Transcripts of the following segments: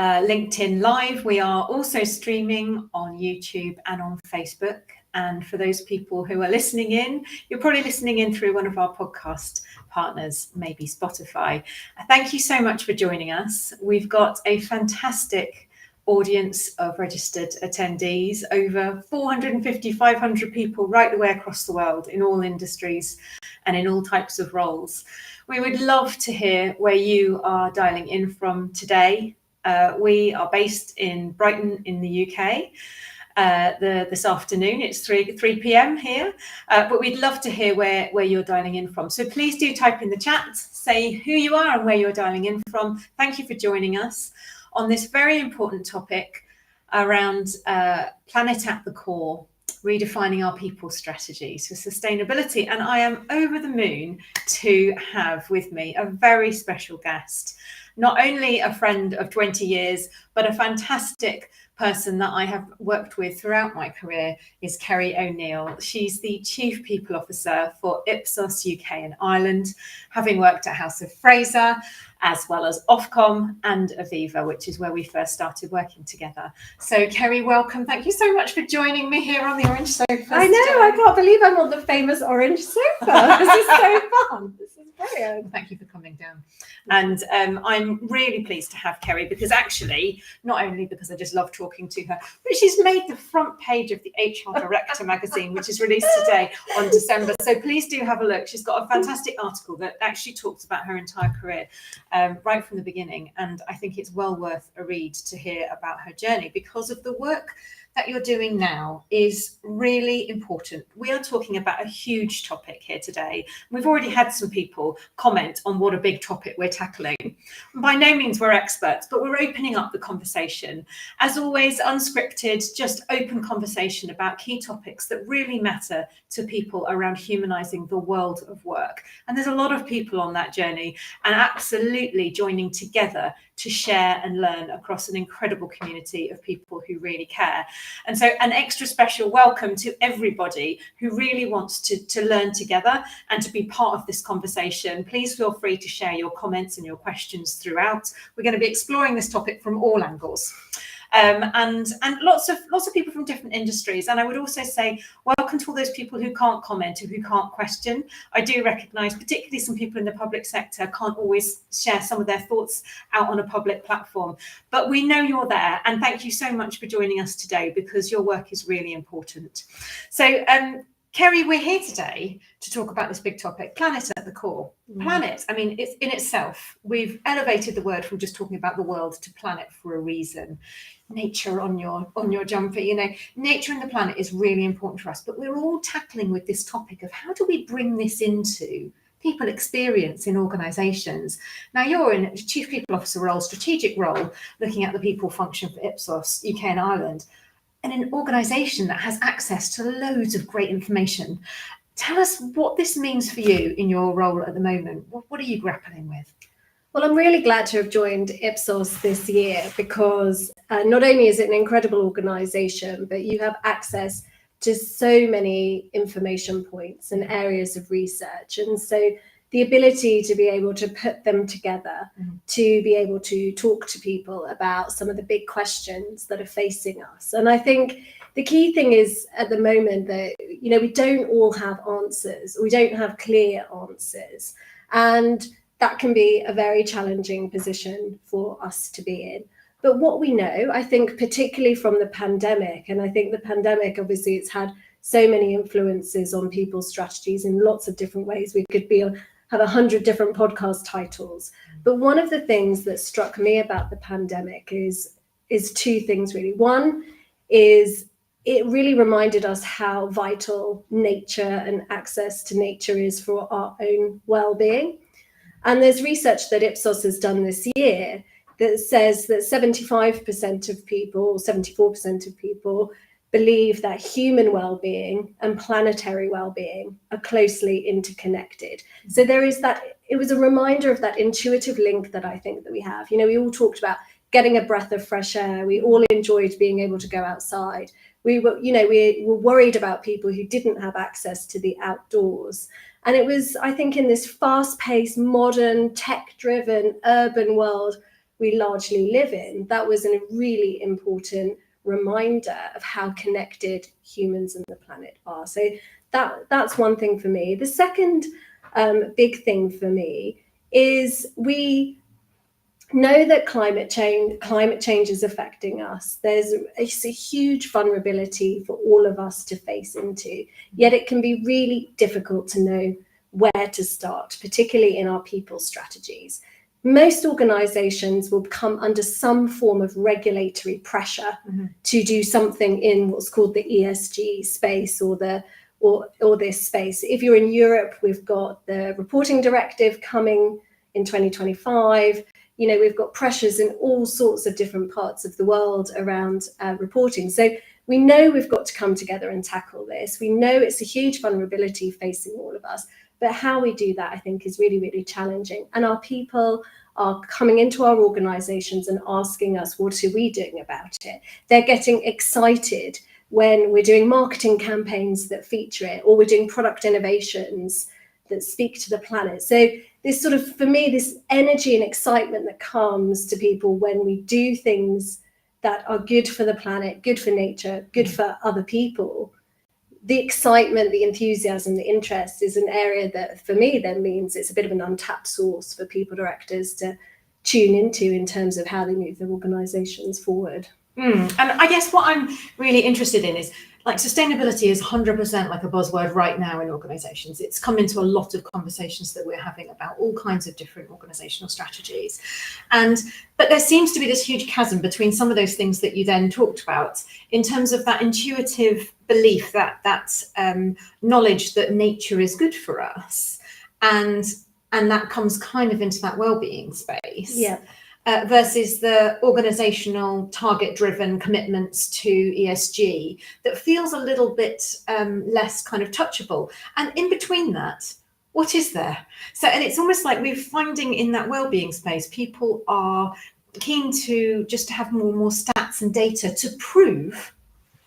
LinkedIn Live. We are also streaming on YouTube and on Facebook. And for those people who are listening in, you're probably listening in through one of our podcast partners, maybe Spotify. Thank you so much for joining us. We've got a fantastic audience of registered attendees, over 450, 500 people right the way across the world in all industries and in all types of roles. We would love to hear where you are dialing in from today. We are based in Brighton in the UK. This afternoon, it's 3 p.m. here, but we'd love to hear where you're dialing in from. So please do type in the chat, say who you are and where you're dialing in from. Thank you for joining us on this very important topic around planet at the core, redefining our people strategies for sustainability. And I am over the moon to have with me a very special guest, not only a friend of 20 years, but a fantastic person that I have worked with throughout my career is Kerry O'Neill. She's the Chief People Officer for Ipsos UK and Ireland, having worked at House of Fraser, as well as Ofcom and Aviva, which is where we first started working together. So Kerry, welcome. Thank you so much for joining me here on the Orange Sofa. I know, I can't believe I'm on the famous Orange Sofa. This is so fun. This is brilliant. Thank you for coming down. And I'm really pleased to have Kerry because actually, not only because I just love talking to her, but she's made the front page of the HR Director magazine, which is released today on December. So please do have a look. She's got a fantastic article that actually talks about her entire career right from the beginning. And I think it's well worth a read to hear about her journey because of the work that you're doing now is really important. We are talking about a huge topic here today. We've already had some people comment on what a big topic we're tackling. By no means we're experts, but we're opening up the conversation. As always, unscripted, just open conversation about key topics that really matter to people around humanising the world of work. And there's a lot of people on that journey and absolutely joining together to share and learn across an incredible community of people who really care. And so an extra special welcome to everybody who really wants to learn together and to be part of this conversation. Please feel free to share your comments and your questions throughout. We're going to be exploring this topic from all angles. And lots of people from different industries. And I would also say welcome to all those people who can't comment, who can't question. I do recognise particularly some people in the public sector can't always share some of their thoughts out on a public platform, but we know you're there, and thank you so much for joining us today because your work is really important. So Kerry, we're here today to talk about this big topic, planet at the core. Planet, I mean, it's in itself, we've elevated the word from just talking about the world to planet for a reason. Nature on your jumper, you know, nature and the planet is really important for us, but we're all tackling with this topic of how do we bring this into people experience in organisations. Now you're in a Chief People Officer role, strategic role, looking at the people function for Ipsos UK and Ireland, and an organisation that has access to loads of great information. Tell us what this means for you in your role at the moment. What are you grappling with? Well, I'm really glad to have joined Ipsos this year because not only is it an incredible organisation, but you have access to so many information points and areas of research. And so the ability to be able to put them together, to be able to talk to people about some of the big questions that are facing us. And I think the key thing is at the moment that, you know, we don't all have answers. We don't have clear answers. And that can be a very challenging position for us to be in. But what we know, I think, particularly from the pandemic, and I think the pandemic, obviously, it's had so many influences on people's strategies in lots of different ways. We could have 100 different podcast titles. But one of the things that struck me about the pandemic is two things, really. One is it really reminded us how vital nature and access to nature is for our own well-being. And there's research that Ipsos has done this year that says that 75% of people, or 74% of people, believe that human well-being and planetary well-being are closely interconnected. So there is that, it was a reminder of that intuitive link that I think that we have. You know, we all talked about getting a breath of fresh air. We all enjoyed being able to go outside. We were worried about people who didn't have access to the outdoors. And it was, I think, in this fast-paced, modern, tech-driven, urban world, we largely live in, that was a really important reminder of how connected humans and the planet are. So that's one thing for me. The second big thing for me is we know that climate change is affecting us. There's a huge vulnerability for all of us to face into, yet it can be really difficult to know where to start, particularly in our people strategies. Most organizations will come under some form of regulatory pressure to do something in what's called the ESG space or this space. If you're in Europe, we've got the reporting directive coming in 2025. We've got pressures in all sorts of different parts of the world around reporting. So we know we've got to come together and tackle this. We know it's a huge vulnerability facing all of us, but how we do that, I think, is really, really challenging. And our people are coming into our organizations and asking us, what are we doing about it? They're getting excited when we're doing marketing campaigns that feature it, or we're doing product innovations that speak to the planet. So this sort of, for me, this energy and excitement that comes to people when we do things that are good for the planet, good for nature, good for other people, the excitement, the enthusiasm, the interest is an area that for me then means it's a bit of an untapped source for people directors to tune into in terms of how they move their organizations forward. And I guess what I'm really interested in is, like, sustainability is 100% like a buzzword right now in organizations. It's come into a lot of conversations that we're having about all kinds of different organizational strategies. But there seems to be this huge chasm between some of those things that you then talked about in terms of that intuitive belief, that knowledge that nature is good for us. And that comes kind of into that well-being space. Yeah. Versus the organisational target-driven commitments to ESG that feels a little bit less kind of touchable. And in between that, what is there? So, and it's almost like we're finding in that well-being space, people are keen to just have more and more stats and data to prove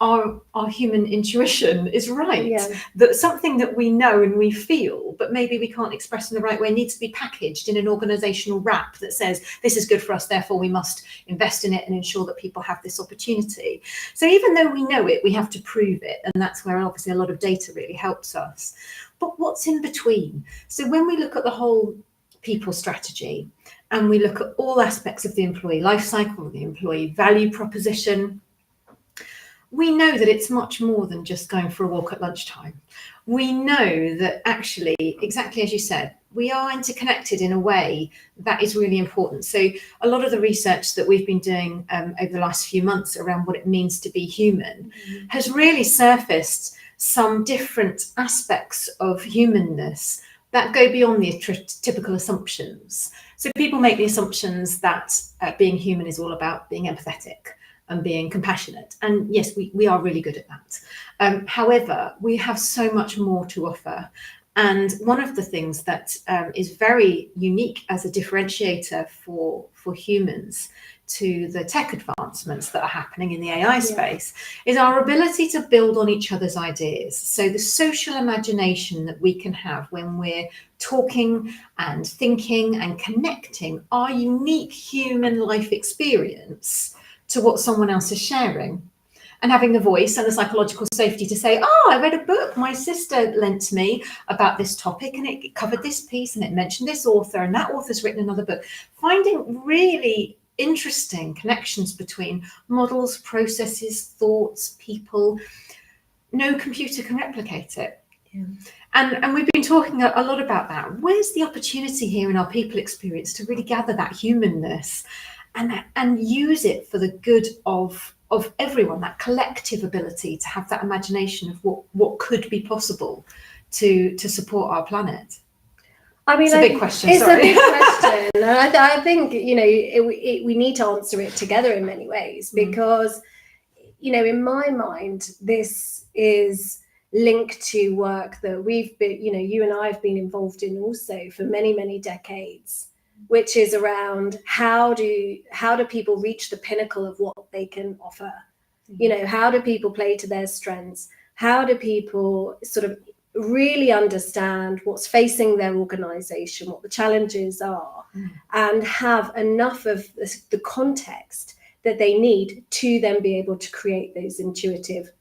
our human intuition is right. Yeah. That something that we know and we feel, but maybe we can't express in the right way, needs to be packaged in an organisational wrap that says this is good for us, therefore we must invest in it and ensure that people have this opportunity. So even though we know it, we have to prove it, and that's where obviously a lot of data really helps us. But what's in between? So when we look at the whole people strategy and we look at all aspects of the employee life cycle, the employee value proposition, we know that it's much more than just going for a walk at lunchtime. We know that actually, exactly as you said, we are interconnected in a way that is really important. So a lot of the research that we've been doing over the last few months around what it means to be human has really surfaced some different aspects of humanness that go beyond the typical assumptions. So people make the assumptions that being human is all about being empathetic and being compassionate. And yes, we are really good at that. However, we have so much more to offer. And one of the things that is very unique as a differentiator for humans to the tech advancements that are happening in the AI space is our ability to build on each other's ideas. So the social imagination that we can have when we're talking and thinking and connecting our unique human life experience to what someone else is sharing, and having the voice and the psychological safety to say, oh, I read a book my sister lent to me about this topic and it covered this piece and it mentioned this author and that author's written another book. Finding really interesting connections between models, processes, thoughts, people. No computer can replicate it. Yeah. And we've been talking a lot about that. Where's the opportunity here in our people experience to really gather that humanness and use it for the good of everyone, that collective ability to have that imagination of what could be possible to support our planet? I mean, it's a big question. It's a big question. And I think, we need to answer it together in many ways because, in my mind, this is linked to work that we've been, you and I have been involved in also for many, many decades, which is around how do people reach the pinnacle of what they can offer? How do people play to their strengths? How do people sort of really understand what's facing their organization, what the challenges are, and have enough of the context that they need to then be able to create those intuitive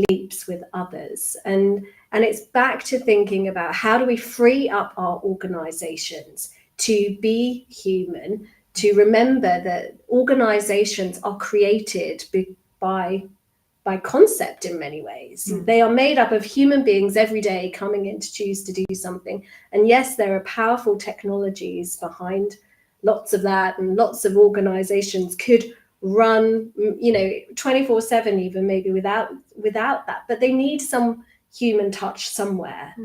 leaps with others. And it's back to thinking about how do we free up our organizations to be human, to remember that organizations are created by concept in many ways. They are made up of human beings every day coming in to choose to do something. And yes, there are powerful technologies behind lots of that, and lots of organizations could run, 24/7 even, maybe without that, but they need some human touch somewhere.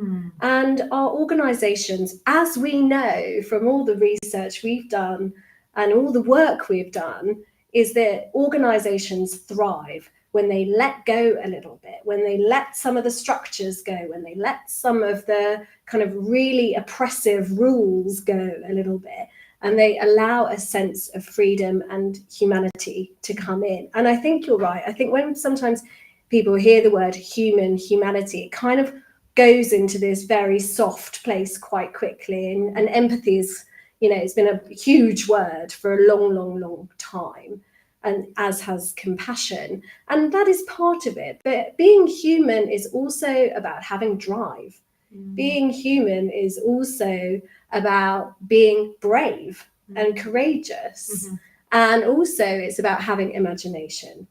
And our organizations, as we know from all the research we've done and all the work we've done, is that organizations thrive when they let go a little bit, when they let some of the structures go, when they let some of the kind of really oppressive rules go a little bit, and they allow a sense of freedom and humanity to come in. And I think you're right. I think when sometimes people hear the word humanity, it kind of goes into this very soft place quite quickly. And empathy is, it's been a huge word for a long time. And as has compassion, and that is part of it. But being human is also about having drive. Being human is also about being brave and courageous. And also it's about having imagination.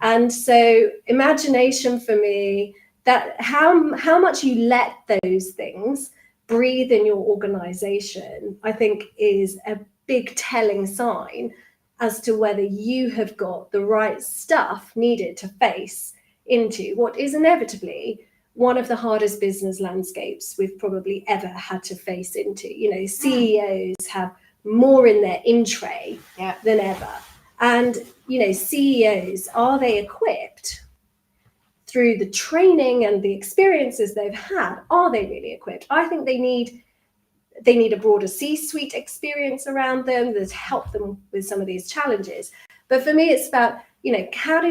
And so imagination for me, that how much you let those things breathe in your organization, I think is a big telling sign as to whether you have got the right stuff needed to face into what is inevitably one of the hardest business landscapes we've probably ever had to face into. CEOs have more in their in tray than ever. And, CEOs, are they equipped through the training and the experiences they've had? Are they really equipped? I think they need a broader C-suite experience around them that help them with some of these challenges. But for me, it's about, how do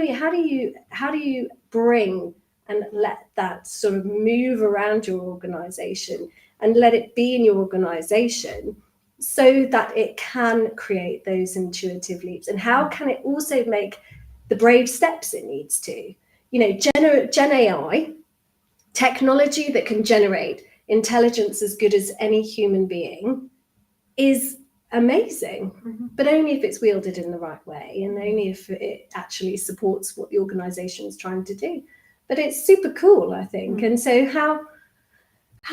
you bring and let that sort of move around your organization and let it be in your organization so that it can create those intuitive leaps? And how can it also make the brave steps it needs to? Gen AI, technology that can generate intelligence as good as any human being, is amazing, but only if it's wielded in the right way, and only if it actually supports what the organization is trying to do. But it's super cool, I think. And so how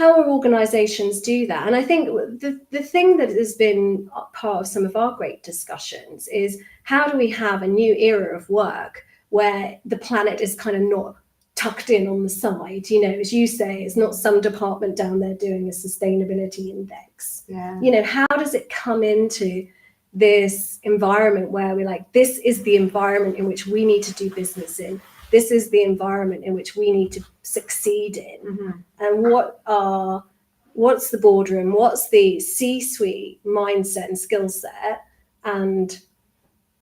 our organizations do that? And I think the thing that has been part of some of our great discussions is, how do we have a new era of work where the planet is kind of not tucked in on the side, as you say, it's not some department down there doing a sustainability index. How does it come into this environment where we're like, this is the environment in which we need to do business in, this is the environment in which we need to succeed in, and what's the boardroom, what's the C-suite mindset and skill set and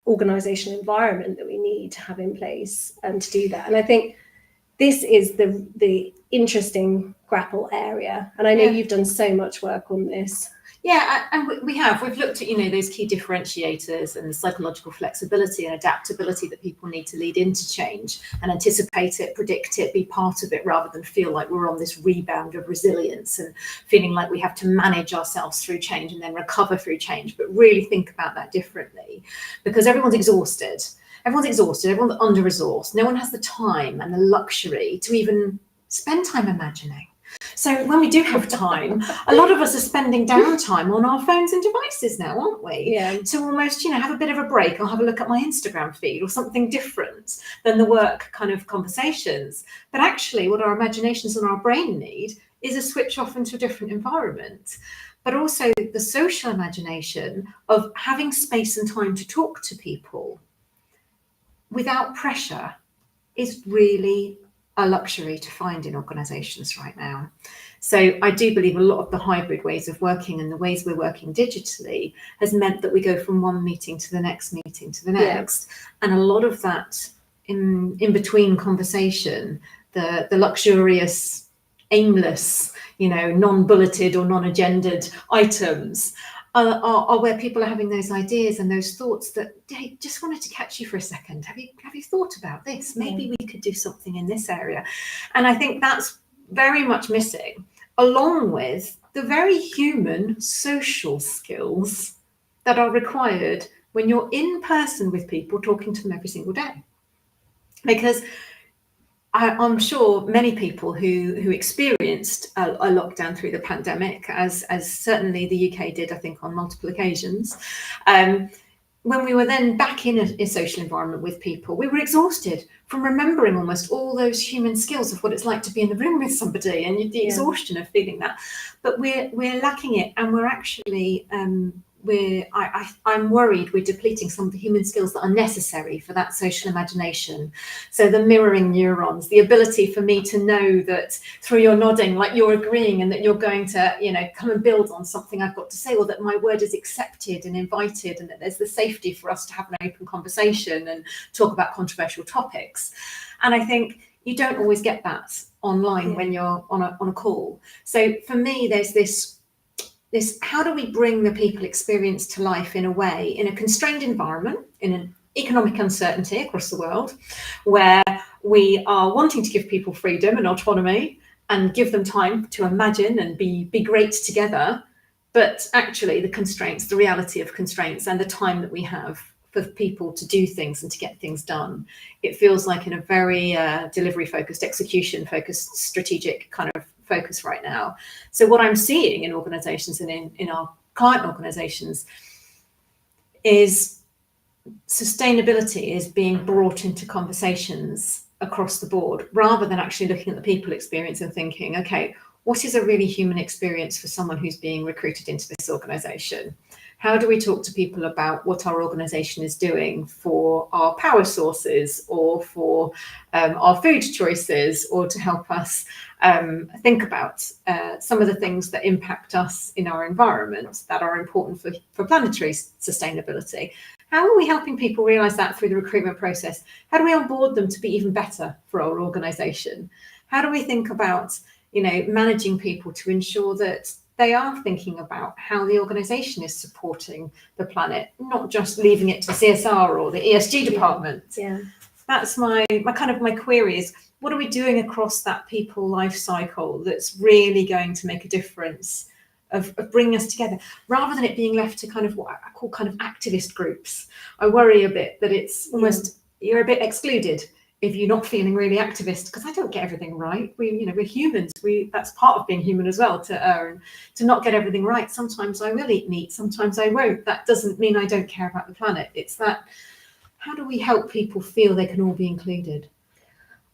organizational environment that we need to have in place and to do that. And I think this is the interesting grapple area. And I know you've done so much work on this. Yeah, and we've looked at, those key differentiators and the psychological flexibility and adaptability that people need to lead into change and anticipate it, predict it, be part of it, rather than feel like we're on this rebound of resilience and feeling like we have to manage ourselves through change and then recover through change, but really think about that differently, because everyone's exhausted. Everyone's under-resourced. No one has the time and the luxury to even spend time imagining. So when we do have time, a lot of us are spending downtime on our phones and devices now, aren't we? Yeah. To almost, have a bit of a break. I'll have a look at my Instagram feed or something different than the work kind of conversations. But actually what our imaginations and our brain need is a switch off into a different environment. But also the social imagination of having space and time to talk to people without pressure is really a luxury to find in organizations right now. So I do believe a lot of the hybrid ways of working and the ways we're working digitally has meant that we go from one meeting to the next meeting to the next. And a lot of that in between conversation, the luxurious aimless, non-bulleted or non-agendered items are where people are having those ideas and those thoughts that, hey, just wanted to catch you for a second. Have you thought about this? Maybe we could do something in this area. And I think that's very much missing, along with the very human social skills that are required when you're in person with people, talking to them every single day. Because I'm sure many people who experienced a lockdown through the pandemic, as certainly the UK did, I think, on multiple occasions, when we were then back in a social environment with people, we were exhausted from remembering almost all those human skills of what it's like to be in the room with somebody, and the exhaustion of feeling that. But we're lacking it, and we're actually I'm worried we're depleting some of the human skills that are necessary for that social imagination. So the mirroring neurons, the ability for me to know that through your nodding, like you're agreeing and that you're going to, come and build on something I've got to say, or that my word is accepted and invited, and that there's the safety for us to have an open conversation and talk about controversial topics. And I think you don't always get that online when you're on a call. So for me, there's this, how do we bring the people experience to life in a way, in a constrained environment, in an economic uncertainty across the world, where we are wanting to give people freedom and autonomy and give them time to imagine and be great together, but actually the constraints, the reality of constraints and the time that we have for people to do things and to get things done, it feels like in a very delivery focused, execution focused, strategic kind of focus right now. So what I'm seeing in organizations and in our client organizations is sustainability is being brought into conversations across the board, rather than actually looking at the people experience and thinking, okay, what is a really human experience for someone who's being recruited into this organization? How do we talk to people about what our organization is doing for our power sources, or for our food choices, or to help us think about some of the things that impact us in our environment that are important for planetary sustainability? How are we helping people realize that through the recruitment process? How do we onboard them to be even better for our organization? How do we think about, managing people to ensure that they are thinking about how the organisation is supporting the planet, not just leaving it to CSR or the ESG department? Yeah. That's my query is, what are we doing across that people life cycle that's really going to make a difference of bringing us together, rather than it being left to kind of what I call kind of activist groups? I worry a bit that it's almost, you're a bit excluded if you're not feeling really activist, because I don't get everything right. We're humans. That's part of being human as well, to not get everything right. Sometimes I will eat meat, sometimes I won't. That doesn't mean I don't care about the planet. It's that, how do we help people feel they can all be included?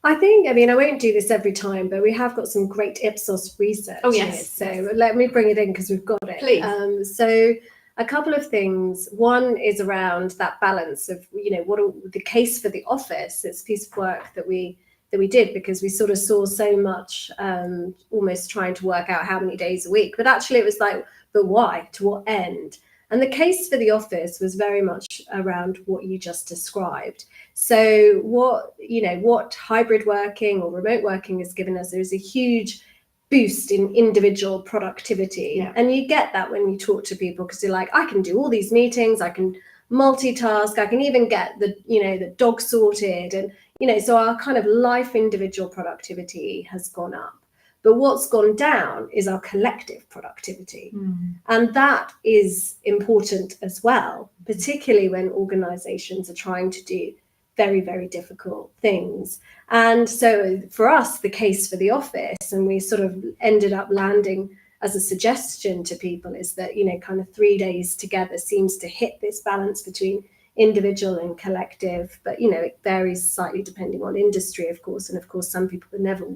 I think, I won't do this every time, but we have got some great Ipsos research here. So let me bring it in because we've got it. Please. So a couple of things. One is around that balance of, what are the case for the office. It's a piece of work that we did because we sort of saw so much almost trying to work out how many days a week. But actually it was like, but why? To what end? And the case for the office was very much around what you just described. So what hybrid working or remote working has given us, there's a huge boost in individual productivity. Yeah. And you get that when you talk to people, because you're like, I can do all these meetings, I can multitask, I can even get the dog sorted. And, so our kind of life individual productivity has gone up. But what's gone down is our collective productivity. And that is important as well, particularly when organizations are trying to do very, very difficult things. And so for us, the case for the office, and we sort of ended up landing as a suggestion to people, is that, kind of 3 days together seems to hit this balance between individual and collective. But, it varies slightly depending on industry, of course. And of course, some people would never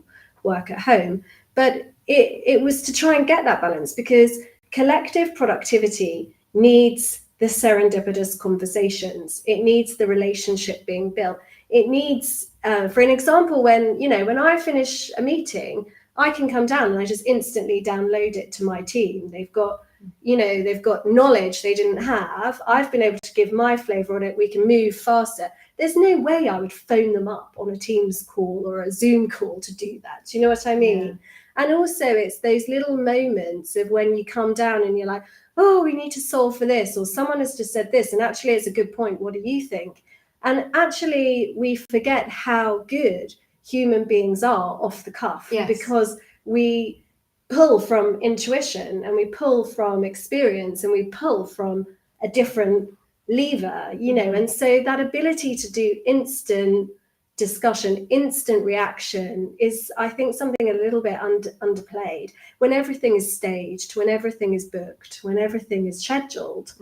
work at home. But it was to try and get that balance, because collective productivity needs the serendipitous conversations. It needs the relationship being built. It needs, for an example, when I finish a meeting, I can come down and I just instantly download it to my team. They've got knowledge they didn't have. I've been able to give my flavor on it. We can move faster. There's no way I would phone them up on a Teams call or a Zoom call to do that. Do you know what I mean? And also it's those little moments of when you come down and you're like, oh, we need to solve for this, or someone has just said this, and actually it's a good point. What do you think? And actually we forget how good human beings are off the cuff, because we pull from intuition and we pull from experience and we pull from a different lever, and so that ability to do instant discussion, instant reaction is, I think, something a little bit underplayed. When everything is staged, when everything is booked, when everything is scheduled,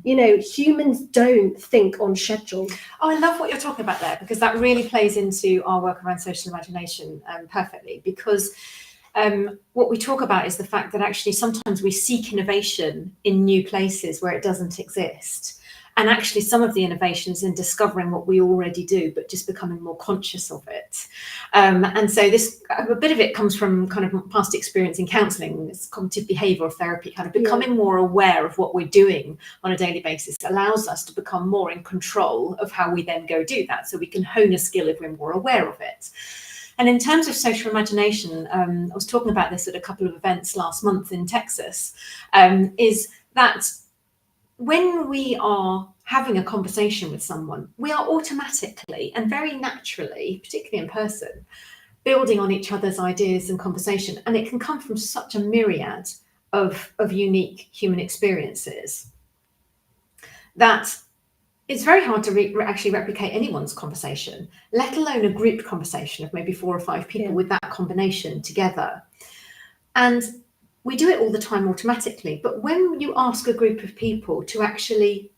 humans don't think on schedule. Oh, I love what you're talking about there, because that really plays into our work around social imagination perfectly, because what we talk about is the fact that actually sometimes we seek innovation in new places where it doesn't exist. And actually some of the innovations in discovering what we already do, but just becoming more conscious of it. And so this, a bit of it comes from kind of past experience in counselling, this cognitive behavioural therapy, kind of becoming more aware of what we're doing on a daily basis allows us to become more in control of how we then go do that. So we can hone a skill if we're more aware of it. And in terms of social imagination, I was talking about this at a couple of events last month in Texas, is that when we are having a conversation with someone, we are automatically and very naturally, particularly in person, building on each other's ideas and conversation. And it can come from such a myriad of unique human experiences that it's very hard to actually replicate anyone's conversation, let alone a group conversation of maybe 4 or 5 people with that combination together. And we do it all the time automatically, but when you ask a group of people to actually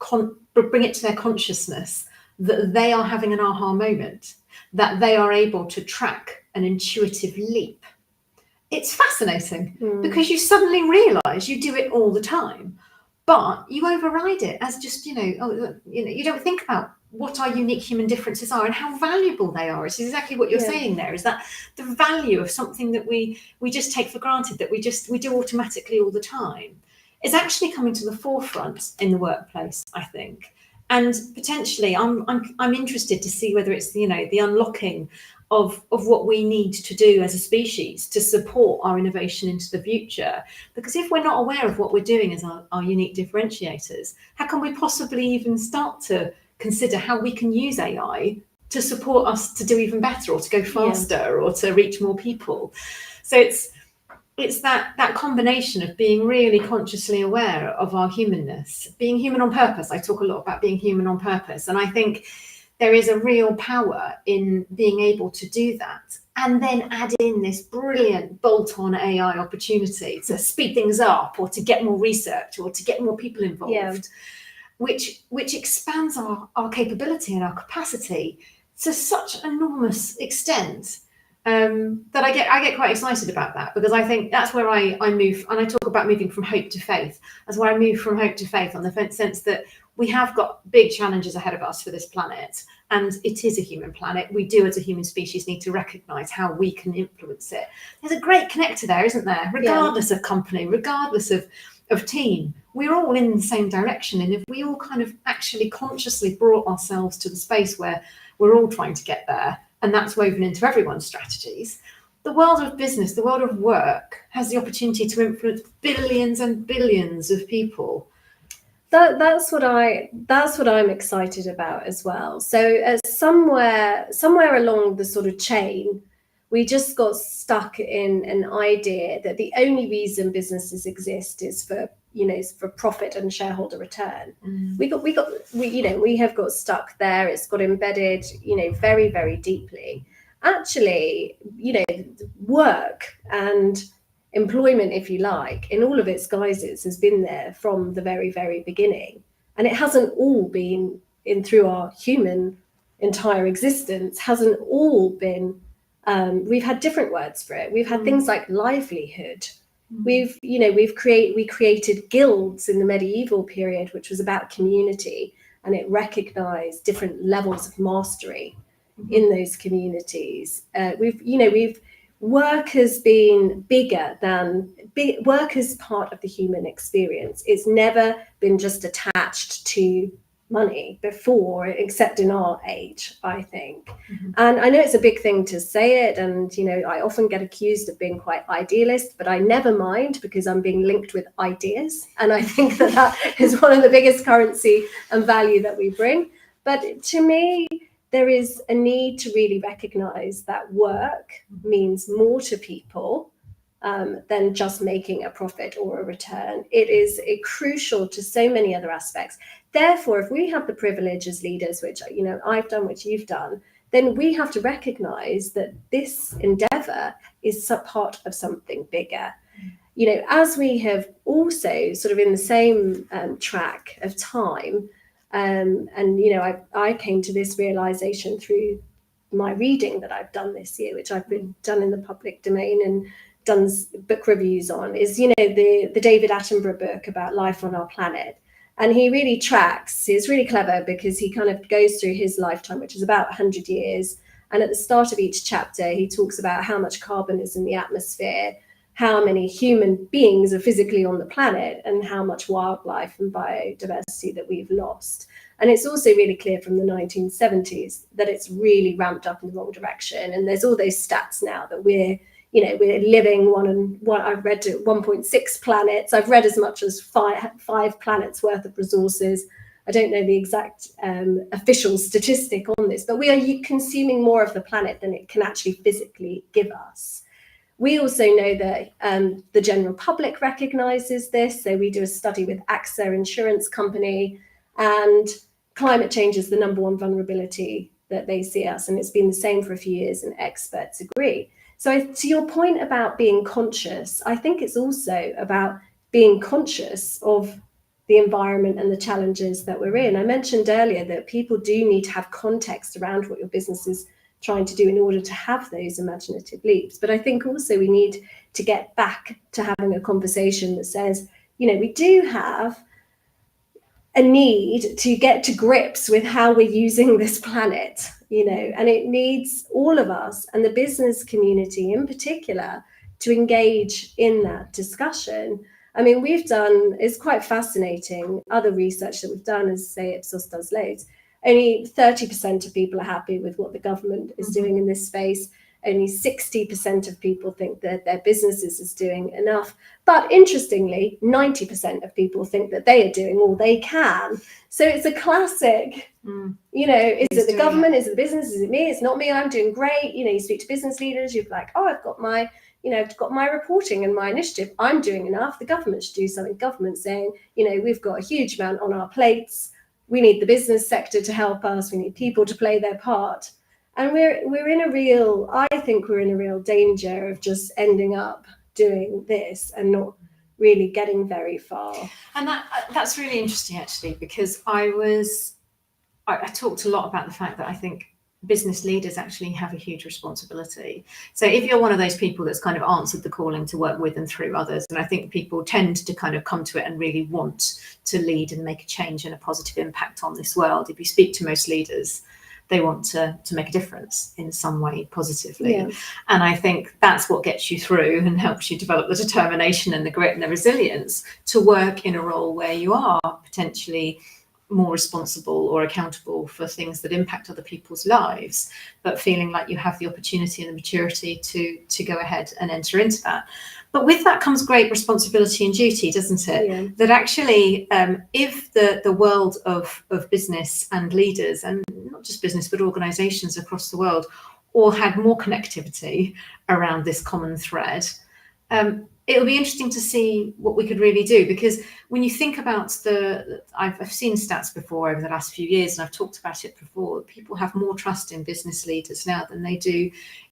bring it to their consciousness that they are having an aha moment, that they are able to track an intuitive leap, it's fascinating because you suddenly realise you do it all the time, but you override it as just, you don't think about what our unique human differences are and how valuable they are. It's exactly what you're saying there, is that the value of something that we just take for granted, that we do automatically all the time, is actually coming to the forefront in the workplace, I think. And potentially I'm interested to see whether it's, the unlocking of what we need to do as a species to support our innovation into the future. Because if we're not aware of what we're doing as our unique differentiators, how can we possibly even start to consider how we can use AI to support us to do even better, or to go faster, or to reach more people? So it's that combination of being really consciously aware of our humanness, being human on purpose. I talk a lot about being human on purpose, and I think there is a real power in being able to do that, and then add in this brilliant bolt-on AI opportunity to speed things up, or to get more research, or to get more people involved, which expands our capability and our capacity to such an enormous extent, that I get quite excited about that, because I think that's where I move, and I talk about moving from hope to faith. That's where I move from hope to faith, on the sense that we have got big challenges ahead of us for this planet, and it is a human planet. We do, as a human species, need to recognise how we can influence it. There's a great connector there, isn't there? Regardless of company, regardless of team, we're all in the same direction. And if we all kind of actually consciously brought ourselves to the space where we're all trying to get there, and that's woven into everyone's strategies, the world of business, the world of work, has the opportunity to influence billions and billions of people. That's what I'm excited about as well. So somewhere along the sort of chain, we just got stuck in an idea that the only reason businesses exist is for profit and shareholder return. We have got stuck there. It's got embedded, very, very deeply. Actually, work and employment, if you like, in all of its guises, has been there from the very, very beginning. And it hasn't all been through our human entire existence, hasn't all been, we've had different words for it. We've had things like livelihood. We created guilds in the medieval period, which was about community, and it recognized different levels of mastery in those communities. Work has been work is part of the human experience. It's never been just attached to money before, except in our age, I think. And I know it's a big thing to say it, and I often get accused of being quite idealist, but I never mind, because I'm being linked with ideas, and I think that is one of the biggest currency and value that we bring. But to me, there is a need to really recognize that work means more to people than just making a profit or a return. It is crucial to so many other aspects. Therefore, if we have the privilege as leaders, which I've done, which you've done, then we have to recognize that this endeavor is part of something bigger. As we have also sort of in the same track of time, I came to this realization through my reading that I've done this year, which I've been done in the public domain and done book reviews on, is the David Attenborough book about life on our planet. And he really tracks, he's really clever, because he kind of goes through his lifetime, which is about 100 years. And at the start of each chapter, he talks about how much carbon is in the atmosphere, how many human beings are physically on the planet, and how much wildlife and biodiversity that we've lost. And it's also really clear from the 1970s that it's really ramped up in the wrong direction. And there's all those stats now that we're living I've read 1.6 planets. I've read as much as five planets worth of resources. I don't know the exact official statistic on this, but we are consuming more of the planet than it can actually physically give us. We also know that the general public recognizes this. So we do a study with AXA Insurance Company, and climate change is the number one vulnerability that they see us. And it's been the same for a few years, and experts agree. So to your point about being conscious, I think it's also about being conscious of the environment and the challenges that we're in. I mentioned earlier that people do need to have context around what your business is trying to do in order to have those imaginative leaps. But I think also we need to get back to having a conversation that says, we do have a need to get to grips with how we're using this planet, and it needs all of us, and the business community in particular, to engage in that discussion. I mean, it's quite fascinating, other research that we've done, as say Ipsos does loads, only 30% of people are happy with what the government is doing in this space. Only 60% of people think that their businesses is doing enough. But interestingly, 90% of people think that they are doing all they can. So it's a classic, is it the government? Is it the business? Is it me? It's not me. I'm doing great. You speak to business leaders, you're like, oh, I've got my reporting and my initiative. I'm doing enough. The government should do something. Government saying, we've got a huge amount on our plates. We need the business sector to help us. We need people to play their part. And I think we're in a real danger of just ending up doing this and not really getting very far. And that's really interesting, actually, because I talked a lot about the fact that I think business leaders actually have a huge responsibility. So if you're one of those people that's kind of answered the calling to work with and through others, and I think people tend to kind of come to it and really want to lead and make a change and a positive impact on this world. If you speak to most leaders, they want to make a difference in some way positively. Yeah. And I think that's what gets you through and helps you develop the determination and the grit and the resilience to work in a role where you are potentially more responsible or accountable for things that impact other people's lives, but feeling like you have the opportunity and the maturity to go ahead and enter into that. But with that comes great responsibility and duty, doesn't it? Yeah. That actually, if the world of business and leaders, and not just business, but organisations across the world, all had more connectivity around this common thread, it'll be interesting to see what we could really do. Because when you think about I've seen stats before over the last few years, and I've talked about it before, people have more trust in business leaders now than they do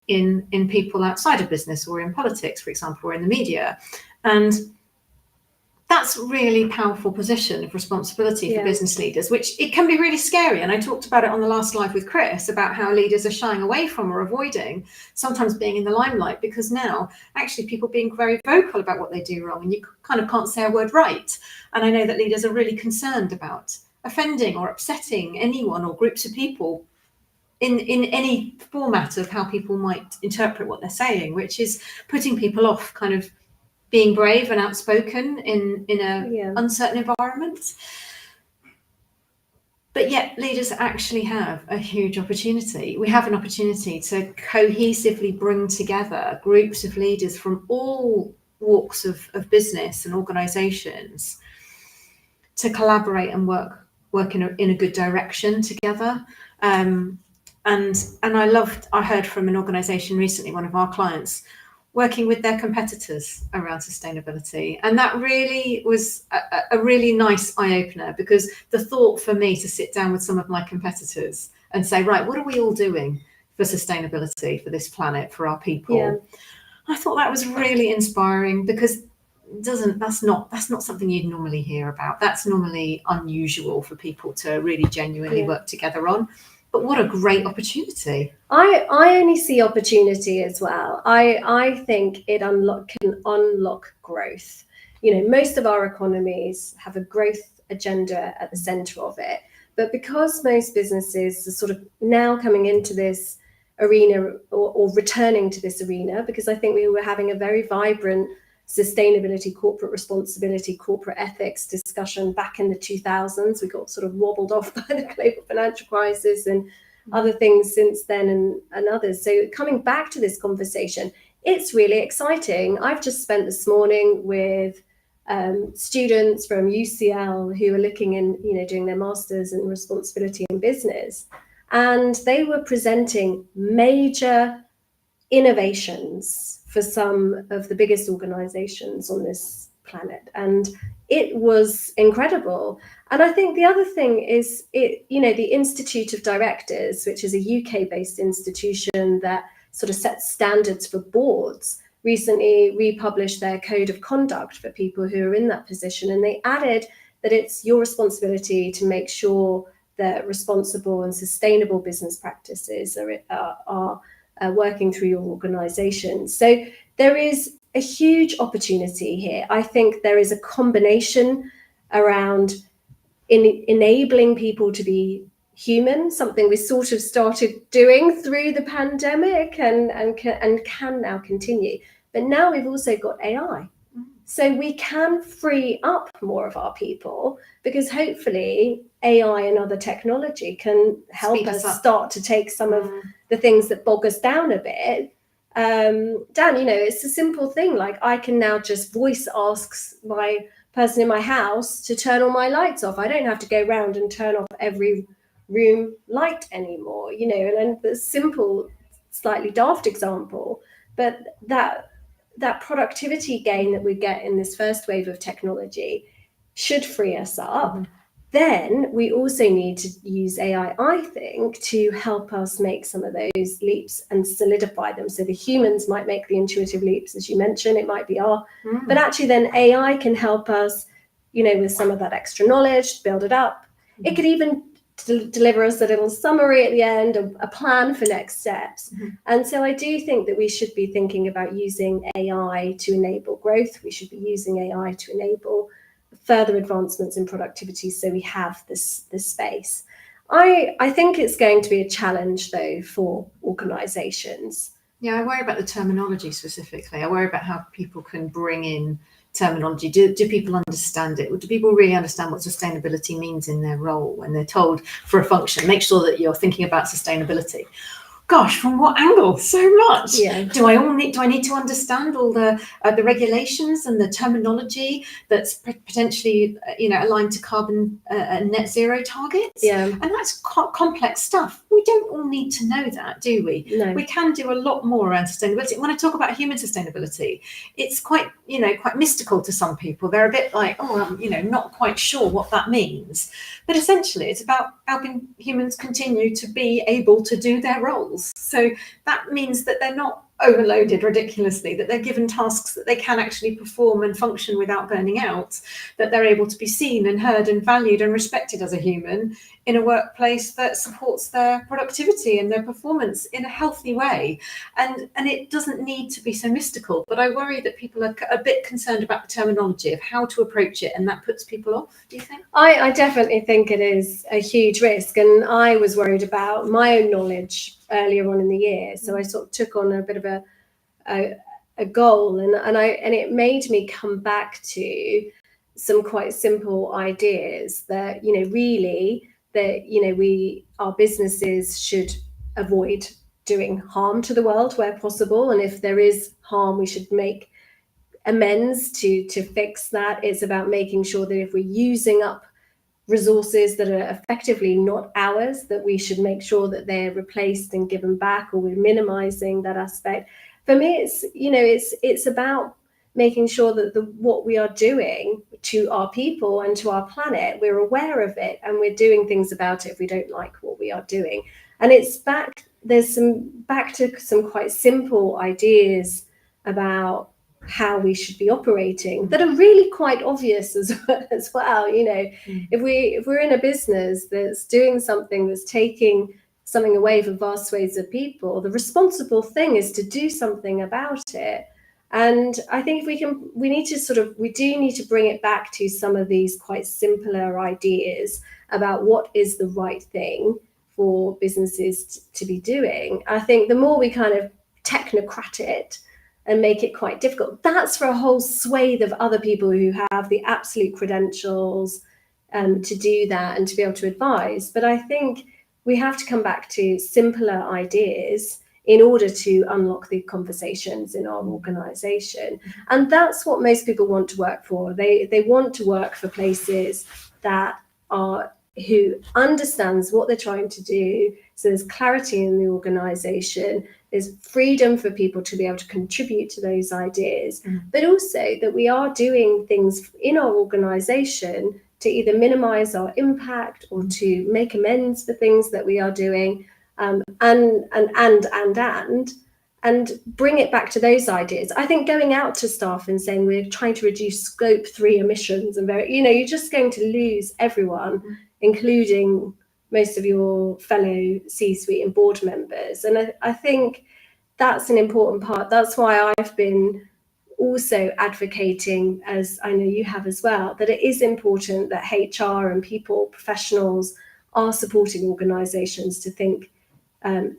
in people outside of business or in politics, for example, or in the media. And that's a really powerful position of responsibility for business leaders, which it can be really scary. And I talked about it on the last live with Chris about how leaders are shying away from or avoiding sometimes being in the limelight, because now actually people being very vocal about what they do wrong, and you kind of can't say a word right. And I know that leaders are really concerned about offending or upsetting anyone or groups of people in any format of how people might interpret what they're saying, which is putting people off kind of being brave and outspoken in a uncertain environment. But yet leaders actually have a huge opportunity. We have an opportunity to cohesively bring together groups of leaders from all walks of business and organisations to collaborate and work in a good direction together. And I heard from an organisation recently, one of our clients, working with their competitors around sustainability. And that really was a really nice eye-opener, because the thought for me to sit down with some of my competitors and say, right, what are we all doing for sustainability, for this planet, for our people? Yeah. I thought that was really inspiring, because that's not something you'd normally hear about. That's normally unusual for people to really genuinely work together on. But what a great opportunity. I only see opportunity as well. I think it can unlock growth. Most of our economies have a growth agenda at the center of it. But because most businesses are sort of now coming into this arena, or returning to this arena, because I think we were having a very vibrant sustainability, corporate responsibility, corporate ethics discussion back in the 2000s. We got sort of wobbled off by the global financial crisis and other things since then, and others. So coming back to this conversation, it's really exciting. I've just spent this morning with students from UCL who are looking in, doing their masters in responsibility in business, and they were presenting major innovations for some of the biggest organizations on this planet, and it was incredible. And I think the other thing is, the Institute of Directors, which is a UK-based institution that sort of sets standards for boards, recently republished their code of conduct for people who are in that position, and they added that it's your responsibility to make sure that responsible and sustainable business practices are working through your organization. So there is a huge opportunity here. I think there is a combination around enabling people to be human, something we sort of started doing through the pandemic and can now continue. But now we've also got AI. So we can free up more of our people, because hopefully AI and other technology can help us start to take some of the things that bog us down a bit. Dan, it's a simple thing. Like, I can now just voice ask my person in my house to turn all my lights off. I don't have to go around and turn off every room light anymore, and the simple, slightly daft example, but that productivity gain that we get in this first wave of technology should free us up. Mm-hmm. Then we also need to use AI, I think, to help us make some of those leaps and solidify them. So the humans might make the intuitive leaps, as you mentioned, it might be but actually then AI can help us, with some of that extra knowledge, build it up. Mm-hmm. It could even deliver us a little summary at the end, a plan for next steps. Mm-hmm. And so I do think that we should be thinking about using AI to enable growth. We should be using AI to enable further advancements in productivity, so we have this space. I think it's going to be a challenge, though, for organizations. Yeah, I worry about the terminology specifically. I worry about how people can bring in terminology. Do people understand it? Or do people really understand what sustainability means in their role when they're told for a function, make sure that you're thinking about sustainability? Gosh, from what angle? So much. Yeah. Do I need to understand all the regulations and the terminology that's potentially aligned to carbon net zero targets? Yeah. And that's complex stuff. We don't all need to know that, do we? No. We can do a lot more around sustainability. When I talk about human sustainability, it's quite mystical to some people. They're a bit like, not quite sure what that means. But essentially, it's about helping humans continue to be able to do their roles. So that means that they're not overloaded ridiculously, that they're given tasks that they can actually perform and function without burning out, that they're able to be seen and heard and valued and respected as a human in a workplace that supports their productivity and their performance in a healthy way. And it doesn't need to be so mystical, but I worry that people are a bit concerned about the terminology of how to approach it, and that puts people off. Do you think? I definitely think it is a huge risk, and I was worried about my own knowledge earlier on in the year, so I sort of took on a bit of a goal, and it made me come back to some quite simple ideas that really that, our businesses should avoid doing harm to the world where possible. And if there is harm, we should make amends to fix that. It's about making sure that if we're using up resources that are effectively not ours, that we should make sure that they're replaced and given back, or we're minimizing that aspect. For me, it's about making sure that what we are doing to our people and to our planet, we're aware of it and we're doing things about it if we don't like what we are doing. And it's back to some quite simple ideas about how we should be operating that are really quite obvious as well. If we're in a business that's doing something that's taking something away from vast swathes of people, the responsible thing is to do something about it. And I think we do need to bring it back to some of these quite simpler ideas about what is the right thing for businesses to be doing. I think the more we kind of technocrat it and make it quite difficult, that's for a whole swathe of other people who have the absolute credentials to do that and to be able to advise. But I think we have to come back to simpler ideas in order to unlock the conversations in our organisation. And that's what most people want to work for. They want to work for places who understands what they're trying to do. So there's clarity in the organisation, there's freedom for people to be able to contribute to those ideas, but also that we are doing things in our organisation to either minimise our impact or to make amends for things that we are doing, and bring it back to those ideas. I think going out to staff and saying we're trying to reduce scope 3 emissions and you're just going to lose everyone, including most of your fellow C-suite and board members. And I think that's an important part. That's why I've been also advocating, as I know you have as well, that it is important that HR and people professionals are supporting organisations to think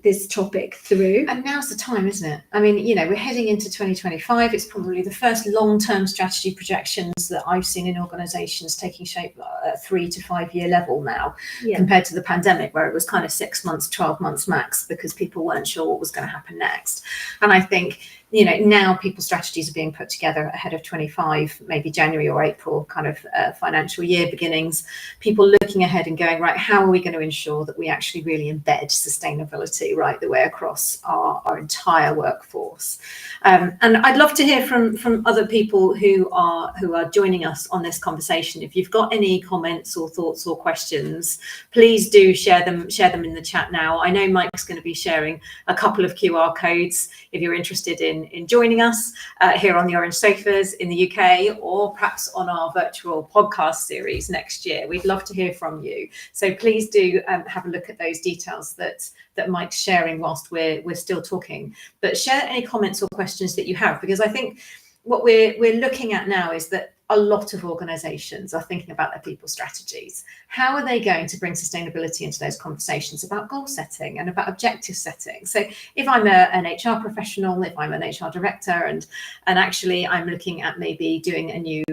this topic through. And now's the time, isn't it? I mean, we're heading into 2025. It's probably the first long-term strategy projections that I've seen in organisations taking shape at 3 to 5 year level now, compared to the pandemic, where it was kind of 6 months, 12 months max, because people weren't sure what was going to happen next. And I think now people's strategies are being put together ahead of 25, maybe January or April kind of financial year beginnings. People looking ahead and going, right, how are we going to ensure that we actually really embed sustainability right the way across our entire workforce? And I'd love to hear from other people who are joining us on this conversation. If you've got any comments or thoughts or questions, please do share them in the chat now. I know Mike's going to be sharing a couple of QR codes if you're interested in joining us here on the Orange Sofas in the UK, or perhaps on our virtual podcast series next year. We'd love to hear from you. So please do have a look at those details that Mike's sharing whilst we're still talking. But share any comments or questions that you have, because I think what we're looking at now is that a lot of organisations are thinking about their people strategies. How are they going to bring sustainability into those conversations about goal setting and about objective setting? So if I'm an HR professional, if I'm an HR director, and actually I'm looking at maybe doing a new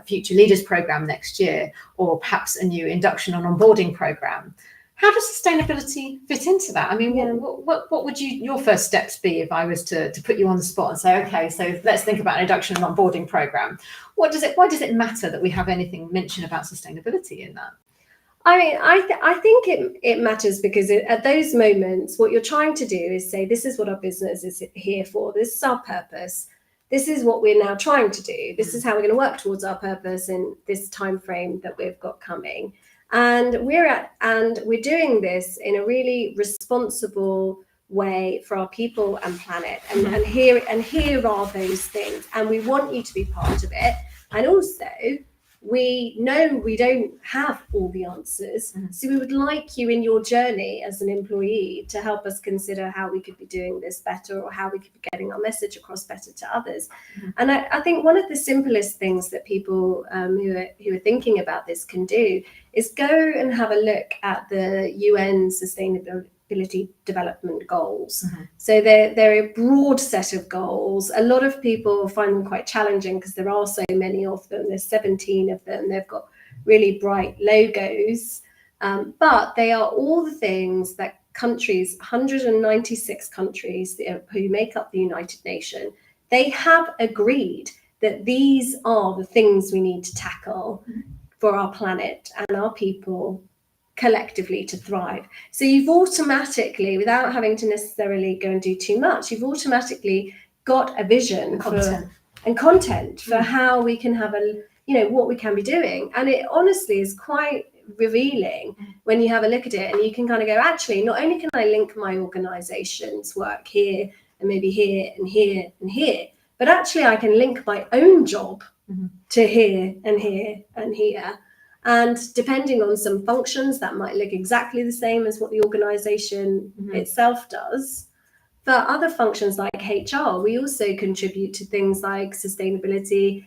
future leaders program next year, or perhaps a new induction and onboarding program, how does sustainability fit into that? I mean, what would your first steps be if I was to put you on the spot and say, okay, so let's think about an induction and onboarding program. Why does it matter that we have anything mentioned about sustainability in that? I mean, I think it matters because at those moments, what you're trying to do is say, this is what our business is here for. This is our purpose. This is what we're now trying to do. This is how we're going to work towards our purpose in this time frame that we've got coming. And we're doing this in a really responsible way for our people and planet. And here are those things. And we want you to be part of it. And also, we know we don't have all the answers. So we would like you in your journey as an employee to help us consider how we could be doing this better, or how we could be getting our message across better to others. And I think one of the simplest things that people who are thinking about this can do is go and have a look at the UN Sustainability Development Goals. So they're a broad set of goals. A lot of people find them quite challenging because there are so many of them. There's 17 of them. They've got really bright logos. But they are all the things that countries, 196 countries who make up the United Nations, they have agreed that these are the things we need to tackle for our planet and our people collectively to thrive. So you've automatically, without having to necessarily go and do too much, you've automatically got a vision content for how we can have what we can be doing. And it honestly is quite revealing when you have a look at it, and you can kind of go, actually, not only can I link my organization's work here and maybe here and here and here, but actually I can link my own job to here and here and here. And depending on some functions, that might look exactly the same as what the organization itself does. For other functions like HR, we also contribute to things like sustainability.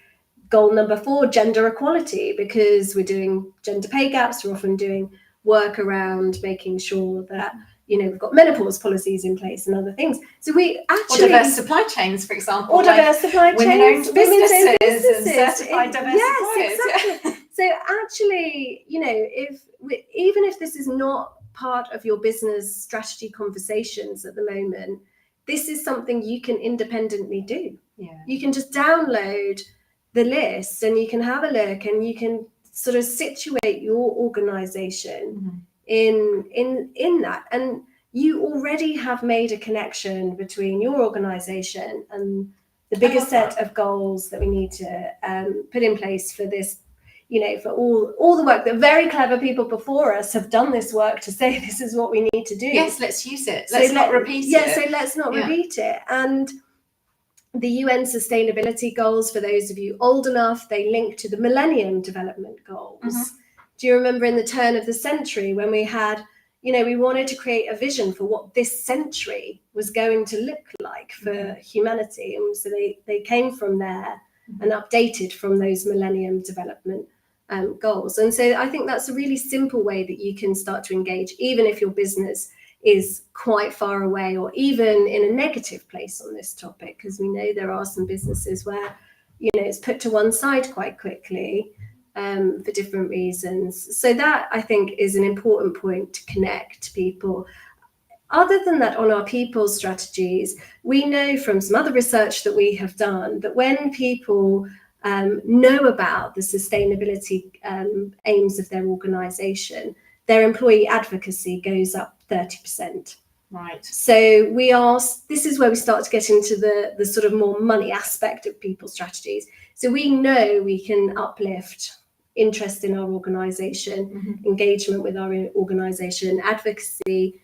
Goal number 4, gender equality, because we're doing gender pay gaps. We're often doing work around making sure that, we've got menopause policies in place and other things. So we actually... Or diverse supply chains, for example. Or diverse supply chains. Women-owned businesses and certified diverse yes, suppliers. Exactly. So actually, even if this is not part of your business strategy conversations at the moment, this is something you can independently do. Yeah. You can just download the list and you can have a look and you can sort of situate your organization in that. And you already have made a connection between your organization and the bigger set of goals that we need to put in place for this, for all the work that very clever people before us have done this work to say this is what we need to do. Yes, let's use it. Let's not repeat it. Yeah, so let's not repeat it. And the UN Sustainability Goals, for those of you old enough, they link to the Millennium Development Goals. Do you remember in the turn of the century when we had, we wanted to create a vision for what this century was going to look like for humanity? And so they came from there and updated from those Millennium Development Goals. And so I think that's a really simple way that you can start to engage, even if your business is quite far away or even in a negative place on this topic, because we know there are some businesses where it's put to one side quite quickly for different reasons. So that, I think, is an important point to connect people. Other than that, on our people strategies, we know from some other research that we have done that when people know about the sustainability aims of their organization, their employee advocacy goes up 30%. Right. So this is where we start to get into the sort of more money aspect of people strategies. So we know we can uplift interest in our organization, engagement with our organization, advocacy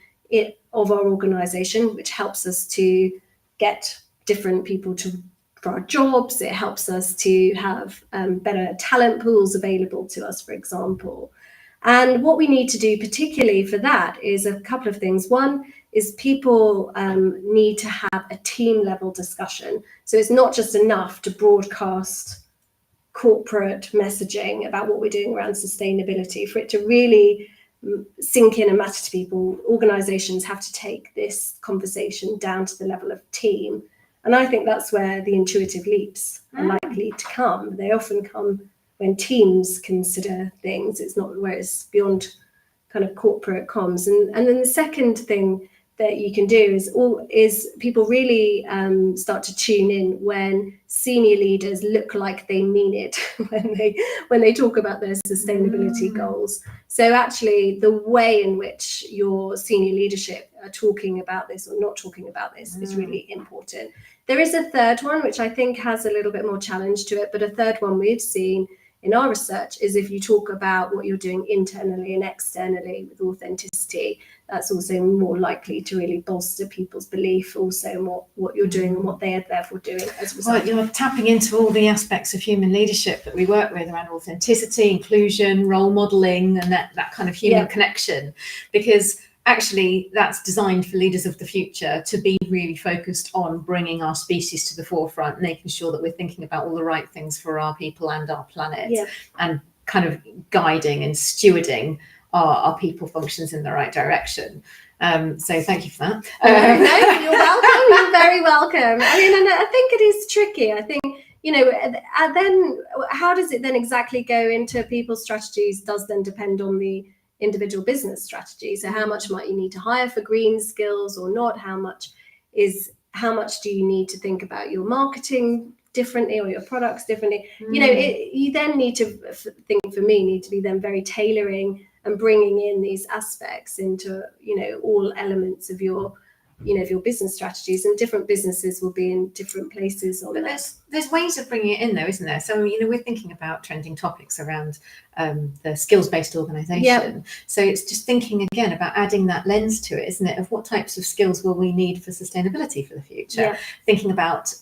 of our organization, which helps us to get different people for our jobs. It helps us to have better talent pools available to us, for example. And what we need to do particularly for that is a couple of things. One is people need to have a team level discussion. So it's not just enough to broadcast corporate messaging about what we're doing around sustainability. For it to really sink in and matter to people, organizations have to take this conversation down to the level of team. And I think that's where the intuitive leaps are likely to come. They often come when teams consider things. It's not where it's beyond kind of corporate comms. And then the second thing that you can do is people really start to tune in when senior leaders look like they mean it when they talk about their sustainability goals. So actually the way in which your senior leadership are talking about this or not talking about this is really important. There is a third one, which I think has a little bit more challenge to it, but a third one we've seen in our research is if you talk about what you're doing internally and externally with authenticity, that's also more likely to really bolster people's belief also in what you're doing and what they are therefore doing as a result. Well, you're tapping into all the aspects of human leadership that we work with around authenticity, inclusion, role modelling, and that kind of human connection, because actually that's designed for leaders of the future to be really focused on bringing our species to the forefront, making sure that we're thinking about all the right things for our people and our planet, and kind of guiding and stewarding our people functions in the right direction. So thank you for that. No, you're welcome. You're very welcome. I mean, and I think it is tricky. I think, then how does it then exactly go into people's strategies does then depend on the individual business strategy. So how much might you need to hire for green skills or not? How much do you need to think about your marketing differently or your products differently? You then need to need to be then very tailoring and bringing in these aspects into all elements of your business strategies, and different businesses will be in different places on that. There's ways of bringing it in though, isn't there? So we're thinking about trending topics around the skills-based organisation. Yep. So it's just thinking again about adding that lens to it, isn't it, of what types of skills will we need for sustainability for the future. Yep. Thinking about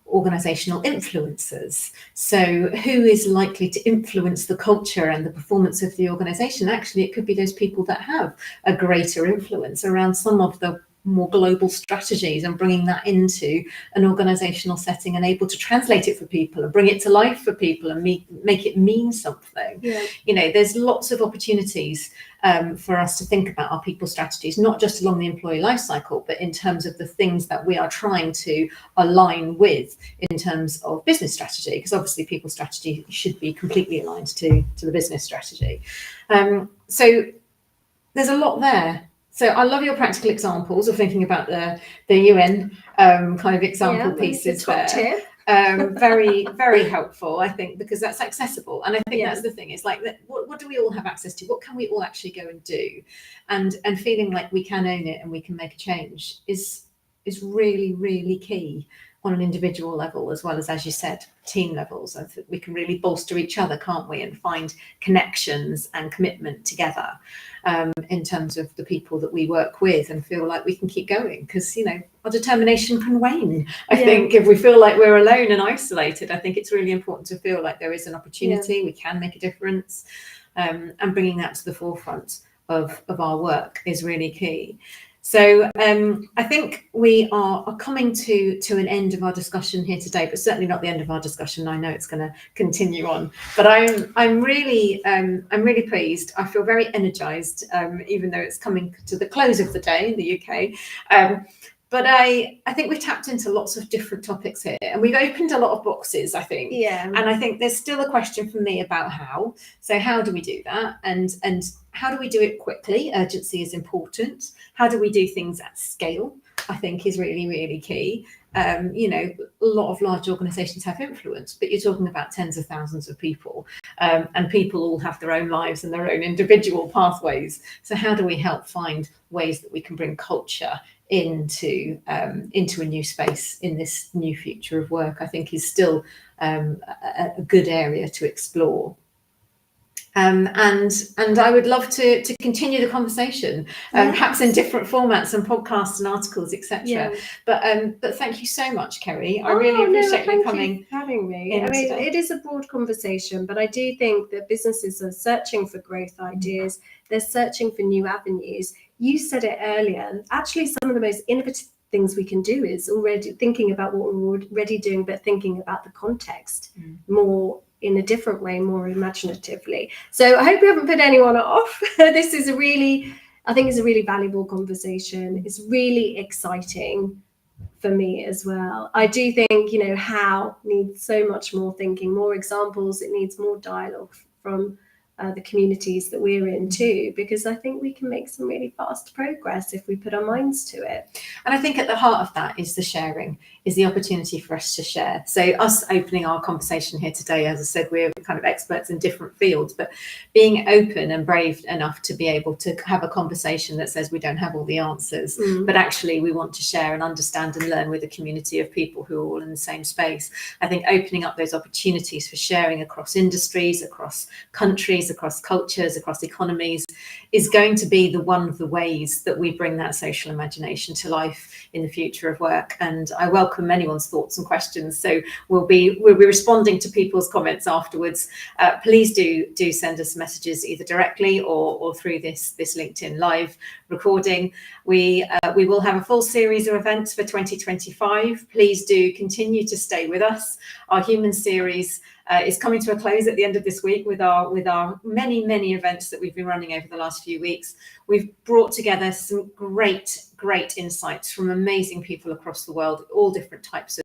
organisational influencers. So who is likely to influence the culture and the performance of the organisation? Actually, it could be those people that have a greater influence around some of the more global strategies, and bringing that into an organizational setting and able to translate it for people and bring it to life for people and make it mean something. There's lots of opportunities for us to think about our people strategies, not just along the employee life cycle, but in terms of the things that we are trying to align with in terms of business strategy, because obviously people strategy should be completely aligned to the business strategy. So there's a lot there. So I love your practical examples of thinking about the UN kind of example pieces there. Very, very helpful, I think, because that's accessible. And I think that's the thing. It's like, what do we all have access to? What can we all actually go and do? And feeling like we can own it and we can make a change is really, really key on an individual level, as well as you said, team levels. I think we can really bolster each other, can't we, and find connections and commitment together in terms of the people that we work with, and feel like we can keep going, because our determination can wane. I think if we feel like we're alone and isolated, I think it's really important to feel like there is an opportunity, we can make a difference, and bringing that to the forefront of our work is really key. So I think we are coming to an end of our discussion here today, but certainly not the end of our discussion. I know it's going to continue on, but I'm really pleased. I feel very energized, even though it's coming to the close of the day in the UK. But I think we've tapped into lots of different topics here, and we've opened a lot of boxes, I think. Yeah. And I think there's still a question for me about how. So how do we do that? And how do we do it quickly? Urgency is important. How do we do things at scale? I think is really, really key. A lot of large organisations have influence, but you're talking about tens of thousands of people, and people all have their own lives and their own individual pathways. So how do we help find ways that we can bring culture into a new space in this new future of work? I think is still a good area to explore. And I would love to continue the conversation, perhaps in different formats and podcasts and articles, etc. But thank you so much, Kerry. I really appreciate you coming. Having me. I mean, it is a broad conversation, but I do think that businesses are searching for growth ideas. They're searching for new avenues. You said it earlier. Actually, some of the most innovative things we can do is already thinking about what we're already doing, but thinking about the context more in a different way, more imaginatively. So I hope we haven't put anyone off. This is I think it's a really valuable conversation. It's really exciting for me as well. I do think, how needs so much more thinking, more examples. It needs more dialogue from the communities that we're in too, because I think we can make some really fast progress if we put our minds to it. And I think at the heart of that is the sharing, is the opportunity for us to share. So us opening our conversation here today, as I said, we're kind of experts in different fields, but being open and brave enough to be able to have a conversation that says we don't have all the answers, but actually we want to share and understand and learn with a community of people who are all in the same space. I think opening up those opportunities for sharing across industries, across countries, across cultures, across economies is going to be one of the ways that we bring that social imagination to life in the future of work. And I welcome anyone's thoughts and questions. So we'll be responding to people's comments afterwards. Please do send us messages either directly or through this LinkedIn live recording. We will have a full series of events for 2025. Please do continue to stay with us. Our human series is coming to a close at the end of this week with our many events that we've been running over the last few weeks. We've brought together some great insights from amazing people across the world, all different types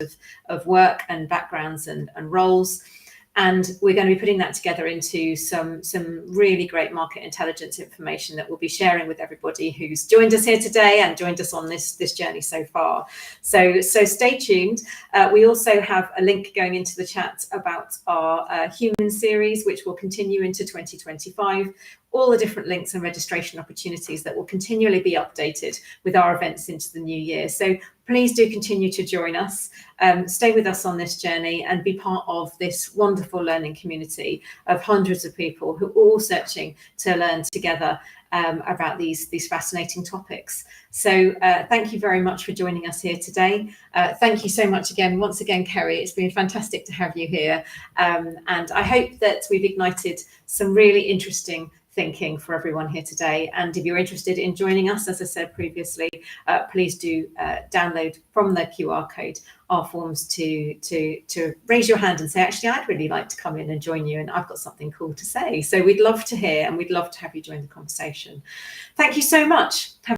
of work and backgrounds and roles. And we're going to be putting that together into some really great market intelligence information that we'll be sharing with everybody who's joined us here today and joined us on this journey so far. So stay tuned. We also have a link going into the chat about our human series, which will continue into 2025. All the different links and registration opportunities that will continually be updated with our events into the new year. So please do continue to join us, stay with us on this journey and be part of this wonderful learning community of hundreds of people who are all searching to learn together about these fascinating topics. So thank you very much for joining us here today. Thank you so much once again, Kerry. It's been fantastic to have you here. And I hope that we've ignited some really interesting thinking for everyone here today. And if you're interested in joining us, as I said previously, please do download from the QR code our forms to raise your hand and say, actually, I'd really like to come in and join you, and I've got something cool to say. So we'd love to hear, and we'd love to have you join the conversation. Thank you so much.